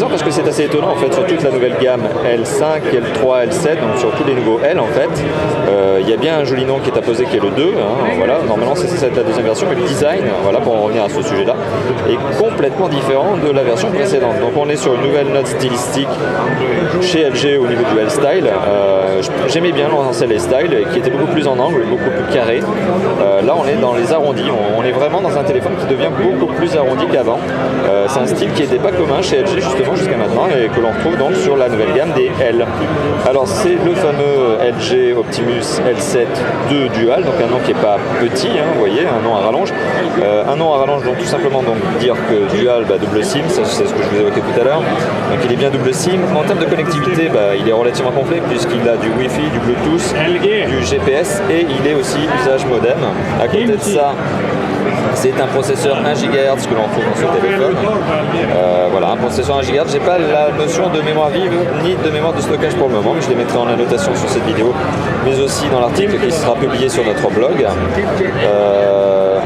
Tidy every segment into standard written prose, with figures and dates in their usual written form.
disant parce que c'est assez étonnant en fait sur toute la nouvelle gamme L5, L3, L7, donc sur tous les nouveaux L en fait, il y a bien un joli nom qui est apposé qui est le 2, hein, voilà, normalement c'est cette la deuxième version, mais le design, voilà, pour en revenir à ce sujet-là, est complètement différent de la version précédente. Donc on est sur une nouvelle note stylistique chez LG au niveau du L-Style. J'aimais bien l'ancien L-Style qui était beaucoup plus en angle, beaucoup plus carré. Là on est dans les arrondis, on est vraiment dans un téléphone qui devient beaucoup plus arrondi qu'avant. C'est un style qui n'était pas commun chez LG justement jusqu'à maintenant et que l'on retrouve donc sur la nouvelle gamme des L. Alors c'est le fameux LG Optimus L7 2 Dual, donc un nom qui n'est pas petit, hein, vous voyez, un nom à rallonge. Un nom à rallonge, donc tout simplement donc, dire que Dual, double SIM, ça c'est ce que je vous évoquais tout à l'heure. Donc il est bien double SIM. En termes de connectivité, il est relativement complet puisqu'il a du Wi-Fi, du Bluetooth, du GPS et il est aussi usage modem. À côté de ça, c'est un processeur 1 GHz que l'on trouve dans ce téléphone. Voilà, un processeur 1 GHz. J'ai pas la notion de mémoire vive ni de mémoire de stockage pour le moment, mais je les mettrai en annotation sur cette vidéo, mais aussi dans l'article qui sera publié sur notre blog.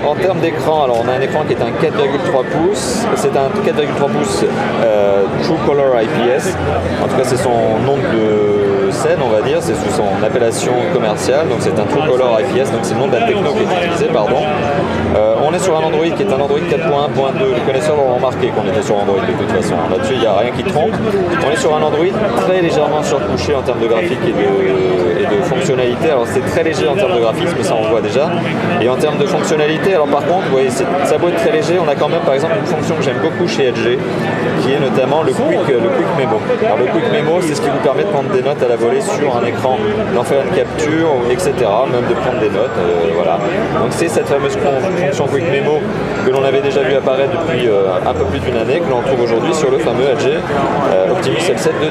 En termes d'écran, alors on a un écran qui est un 4,3 pouces. C'est un 4,3 pouces True Color IPS. En tout cas, c'est son nom de scène, on va dire. C'est sous son appellation commerciale. Donc c'est un True Color IPS. Donc c'est le nom de la techno qui est utilisé, pardon. On est sur un Android qui est un Android 4.1.2. Les connaisseurs auront remarqué qu'on était sur Android de toute façon. Là-dessus, il n'y a rien qui trompe. On est sur un Android très légèrement surcouché en termes de graphique et de fonctionnalité. Alors c'est très léger en termes de graphisme, ça on le voit déjà. Et en termes de fonctionnalité, alors par contre, vous voyez, ça peut être très léger. On a quand même par exemple une fonction que j'aime beaucoup chez LG, qui est notamment le Quick Memo. Alors le Quick Memo, c'est ce qui vous permet de prendre des notes à la volée sur un écran, d'en faire une capture, etc. Même de prendre des notes, voilà. Donc c'est cette fameuse fonction Quick Memo que l'on avait déjà vu apparaître depuis un peu plus d'une année, que l'on trouve aujourd'hui sur le fameux LG Optimus L7 de